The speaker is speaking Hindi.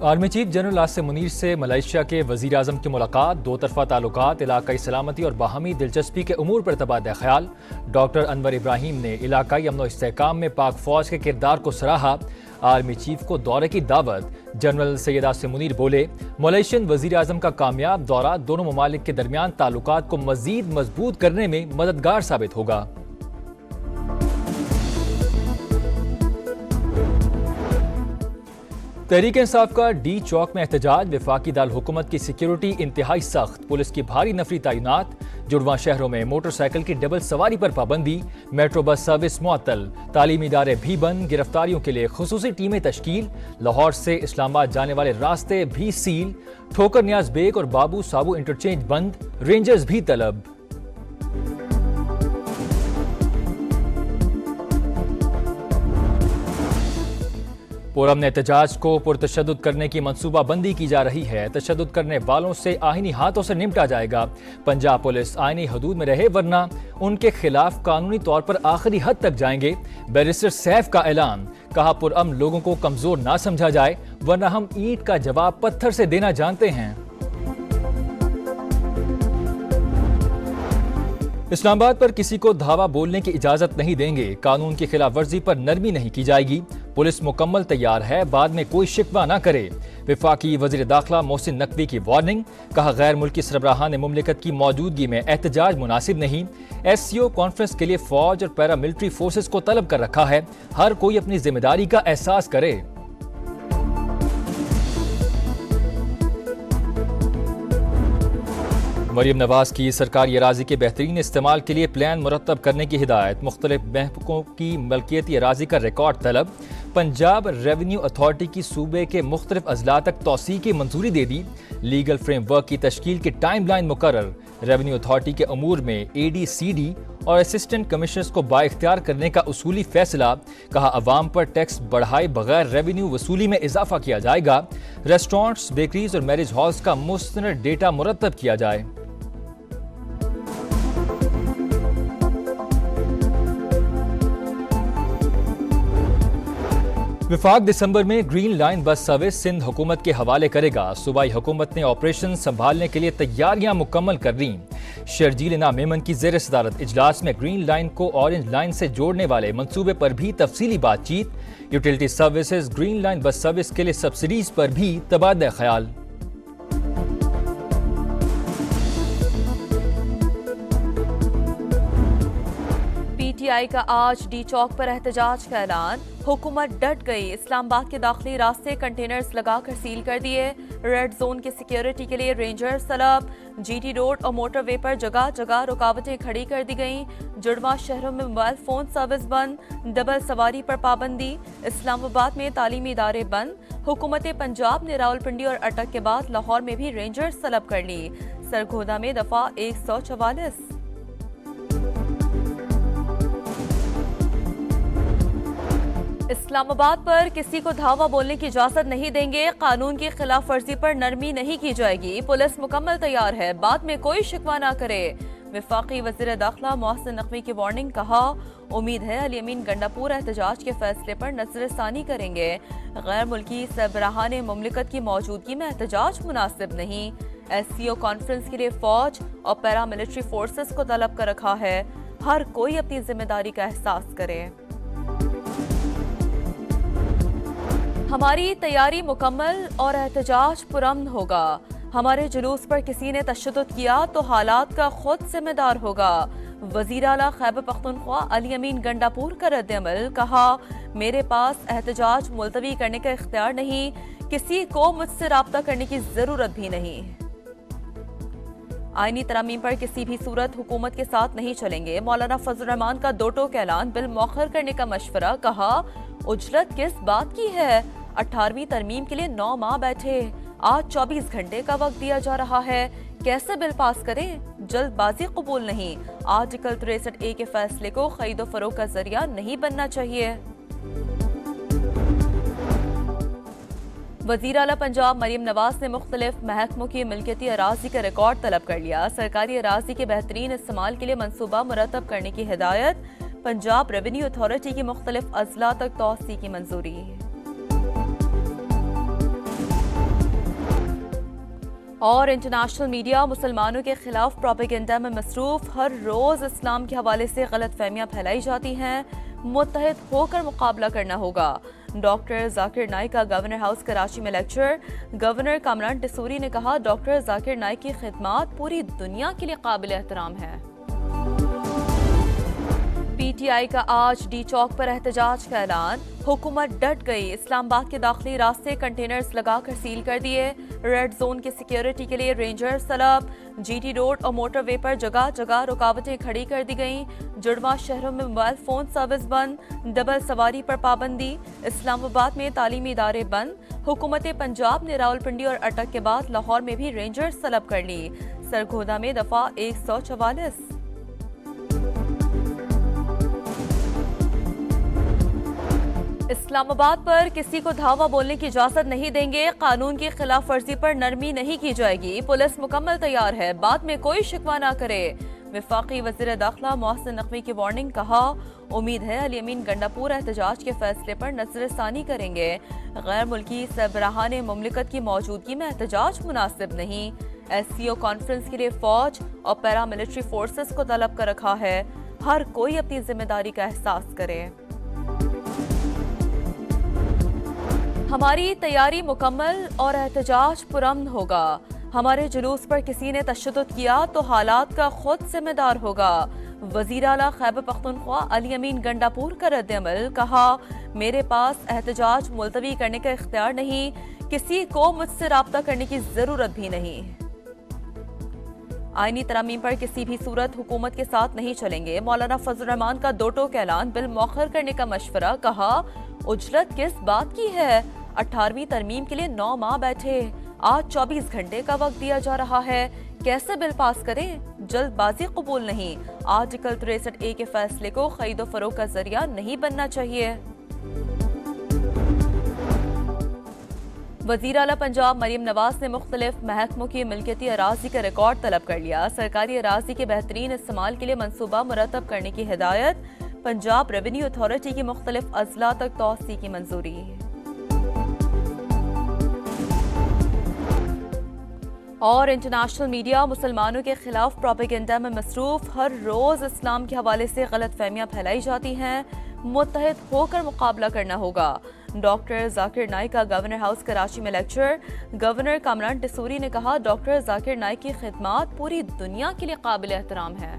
Army chief general Asim Munir से मलेशिया के वजीर आजम की मुलाकात, दो तरफा ताल्लुकात, इलाकाई सलामती और बाहमी दिलचस्पी के उमूर पर तबादला ख्याल। डॉक्टर अनवर इब्राहिम ने इलाकाई अमन और इस्तेहकाम में पाक फौज के किरदार को सराहा। आर्मी चीफ को दौरे की दावत। जनरल सैयद आसिम मुनीर बोले, मलेशियन वजीर आजम का कामयाब दौरा दोनों ममालिक के दरमियान ताल्लुकात को मजीद मजबूत करने में मददगार साबित होगा। तहरीक इंसाफ का डी चौक में एहतजाज। वफाकी दाल हुकूमत की सिक्योरिटी इंतहाई सख्त, पुलिस की भारी नफरी तैनात। जुड़वा शहरों में मोटरसाइकिल की डबल सवारी पर पाबंदी। मेट्रो बस सर्विस मुअत्तल। तालीमी इदारे भी बंद। गिरफ्तारियों के लिए खुसूसी टीमें तश्कील। लाहौर से इस्लामाबाद जाने वाले रास्ते भी सील। ठोकर नियाज बेग और बाबू साबू इंटरचेंज बंद। रेंजर्स भी तलब। पुरअमन एहतजाज को पुरतशद्दुद करने की मंसूबाबंदी की जा रही है। तशद्दुद करने वालों से आईनी हाथों से निपटा जाएगा। पंजाब पुलिस आईनी हदूद में रहे वरना उनके खिलाफ कानूनी तौर पर आखिरी हद तक जाएंगे। बैरिस्टर सैफ का ऐलान। कहा, पुरअमन लोगों को कमजोर ना समझा जाए वरना हम ईंट का जवाब पत्थर से देना जानते हैं। इस्लामाबाद पर किसी को धावा बोलने की इजाजत नहीं देंगे। कानून की खिलाफ वर्जी पर नरमी नहीं की जाएगी। पुलिस मुकम्मल तैयार है, बाद में कोई शिकवा ना करे। वफाकी वजीर दाखिला मोहसिन नकवी की वार्निंग। कहा, गैर मुल्की सरबराहान मुमलिकत की मौजूदगी में एहतजाज मुनासिब नहीं। SCO कॉन्फ्रेंस के लिए फौज और पैरा मिलिट्री फोर्सेस को तलब कर रखा है। हर कोई अपनी जिम्मेदारी का एहसास करे। मरियम नवाज की सरकारी अराजी के बेहतरीन इस्तेमाल के लिए प्लान मुरतब करने की हिदायत। मुख्तलिफ महकमों की मलकियती अराजी का रिकॉर्ड तलब। पंजाब रेवेन्यू अथॉरिटी की सूबे के मुख्तलिफ अजला तक तौसी की मंजूरी दे दी। लीगल फ्रेमवर्क की तश्कील की टाइमलाइन मुकर्रर। रेवेन्यू अथॉरिटी के अमूर में AD/CD और असिस्टेंट कमिश्नर्स को बाइख्तियार करने का उसूली फैसला। कहा, अवाम पर टैक्स बढ़ाए बगैर रेवेन्यू वसूली में इजाफा किया जाएगा। रेस्टोरेंट्स, बेकरीज और मैरिज हॉल्स का मुस्तनद डेटा मुरतब किया जाए। विफाक दिसंबर में green line bus service Sindh हुकूमत के हवाले करेगा। सूबाई हुकूमत ने ऑपरेशन संभालने के लिए तैयारियां मुकम्मल कर ली। शर्जील इनाम मेमन की ज़ेर सदारत इजलास में ग्रीन लाइन को ऑरेंज लाइन से जोड़ने वाले मंसूबे पर भी तफसीली बातचीत। Utility services green line bus service के लिए सब्सिडीज पर भी तबादला ख्याल। PTI का आज डी चौक पर एहतजाज का ऐलान। हुकूमत डट गई। इस्लामाबाद के दाखिली रास्ते कंटेनर्स लगाकर सील कर दिए। रेड जोन की सिक्योरिटी के लिए रेंजर्स तलब। GT रोड और मोटरवे पर जगह जगह रुकावटें खड़ी कर दी गईं। जुड़वा शहरों में मोबाइल फोन सर्विस बंद। डबल सवारी पर पाबंदी। इस्लामाबाद में तालीमी इदारे बंद। हुकूमत पंजाब ने रावलपिंडी और अटक के बाद लाहौर में भी रेंजर्स तलब कर ली। सरगोदा में दफा 144। इस्लामाबाद पर किसी को धावा बोलने की इजाजत नहीं देंगे। कानून की खिलाफ वर्जी पर नरमी नहीं की जाएगी। पुलिस मुकम्मल तैयार है, बाद में कोई शिकवा ना करे। वफाकी वजीर दाखिला मोहसिन नकवी की वार्निंग। कहा, उम्मीद है अली अमीन गंडापुर एहतजाज के फैसले पर नजरसानी करेंगे। गैर मुल्की सरबराहान मुमलिकत की मौजूदगी में एहतजाज मुनासिब नहीं। SCO कॉन्फ्रेंस के लिए फौज और पैरा मिलिट्री फोर्सेस को तलब कर रखा है। हर कोई अपनी जिम्मेदारी का एहसास करे। हमारी तैयारी मुकम्मल और एहतजाज पुरअमन होगा। हमारे जुलूस पर किसी ने तशद्दुद किया तो हालात का खुद जिम्मेदार होगा। वजीर आला खैबर पख्तूनख्वा अली अमीन गंडापुर का रद्द-ए-अमल। कहा, मेरे पास एहतजाज मुलतवी करने का इख्तियार नहीं। किसी को मुझसे राब्ता करने की जरूरत भी नहीं। आईनी तरामीम पर किसी भी सूरत हुकूमत के साथ नहीं चलेंगे। मौलाना फजल रहमान का दो टोक ऐलान। बिल मौखर करने का मशवरा। कहा, उजरत किस बात की है। 18वीं तरमीम के लिए 9 माह बैठे। आज 24 घंटे का वक्त दिया जा रहा है। कैसे बिल पास करें। जल्दबाजी कबूल नहीं। आर्टिकल 63A के फैसले को खरीदो फरोख्त का जरिया नहीं बनना चाहिए। वज़ीर आला पंजाब मरियम नवाज ने मुख्तलिफ महकमों की मिल्कियती अराजी का रिकॉर्ड तलब कर लिया। सरकारी अराजी के बेहतरीन इस्तेमाल के लिए मनसूबा मुरतब करने की हिदायत। पंजाब रेवेन्यू अथॉरिटी की मुख्तलिफ अजला तक तौसी की मंजूरी। और इंटरनेशनल मीडिया मुसलमानों के खिलाफ प्रोपेगेंडा में मसरूफ। हर रोज इस्लाम के हवाले से गलत फहमियाँ फैलाई जाती हैं। मुत्तहिद होकर मुकाबला करना होगा। डॉक्टर जाकिर नाइक का गवर्नर हाउस कराची में लेक्चर। गवर्नर कामरान टिसूरी ने कहा, डॉक्टर जाकिर नाइक की खिदमत पूरी दुनिया के लिए काबिल एहतराम है। पीटीआई का आज डी चौक पर एहतजाज का ऐलान। हुकूमत डट गई। इस्लामाबाद के दाखिली रास्ते कंटेनर्स लगाकर सील कर दिए। रेड जोन की सिक्योरिटी के लिए रेंजर्स तलब। जीटी रोड और मोटरवे पर जगह जगह रुकावटें खड़ी कर दी गईं। जुड़वा शहरों में मोबाइल फोन सर्विस बंद। डबल सवारी पर पाबंदी। इस्लामाबाद में तालीमी इदारे बंद। हुकूमत पंजाब ने रावलपिंडी और अटक के बाद लाहौर में भी रेंजर्स तलब कर ली। सरगोदा में दफा 144। इस्लामाबाद पर किसी को धावा बोलने की इजाजत नहीं देंगे। कानून की खिलाफ वर्जी पर नरमी नहीं की जाएगी। पुलिस मुकम्मल तैयार है। बाद में कोई शिकवा ना करे। वफाकी वज़ीर दाखिला मोहसिन नकवी की वार्निंग। कहा, उम्मीद है अली अमीन गंडापुर एहतजाज के फैसले पर नजरसानी करेंगे। गैर मुल्की सरबराहान मुमलिकत की मौजूदगी में एहतजाज मुनासिब नहीं। SCO कॉन्फ्रेंस के लिए फौज और पैरामिलिट्री फोर्सेस को तलब कर रखा है। हर कोई अपनी जिम्मेदारी का एहसास करे। हमारी तैयारी मुकम्मल और एहतजाज पुरअमन होगा। हमारे जुलूस पर किसी ने तशद्दुद किया तो हालात का खुद जिम्मेदार होगा। वज़ीर आला खैबर पख्तूनख्वा अली अमीन गंडापुर का रद्द-ए-अमल। कहा, मेरे पास एहतजाज मुलतवी करने का इख्तियार नहीं। किसी को मुझसे राब्ता करने की जरूरत भी नहीं। आईनी तरमीम पर किसी भी सूरत हुकूमत के साथ नहीं चलेंगे। मौलाना फजल रहमान का दो टोक ऐलान। बिल मौखर करने का मशवरा। कहा, उजरत किस बात की है। 18वीं तरमीम के लिए 9 माह बैठे। आज 24 घंटे का वक्त दिया जा रहा है। कैसे बिल पास करें। जल्दबाजी कबूल नहीं। आर्टिकल 63A के फैसले को खरीदो फरोख्त का जरिया नहीं बनना चाहिए। वज़ीर आला पंजाब मरीम नवाज ने मुख्तलिफ महकमों की मिल्कियती अराजी का रिकॉर्ड तलब कर लिया। सरकारी अराजी के बेहतरीन इस्तेमाल के लिए मनसूबा मुरतब करने की हिदायत। पंजाब रेवेन्यू अथॉरिटी की मुख्तलिफ अजला तक तौसी की मंजूरी। और इंटरनेशनल मीडिया मुसलमानों के खिलाफ प्रोपेगेंडा में मसरूफ। हर रोज इस्लाम के हवाले से गलत फहमियाँ फैलाई जाती हैं। मुत्तहिद होकर मुकाबला करना होगा। डॉक्टर जाकिर नाइक का गवर्नर हाउस कराची में लेक्चर। गवर्नर कामरान टिसूरी ने कहा, डॉक्टर जाकिर नाइक की खिदमत पूरी दुनिया के लिए काबिल एहतराम है।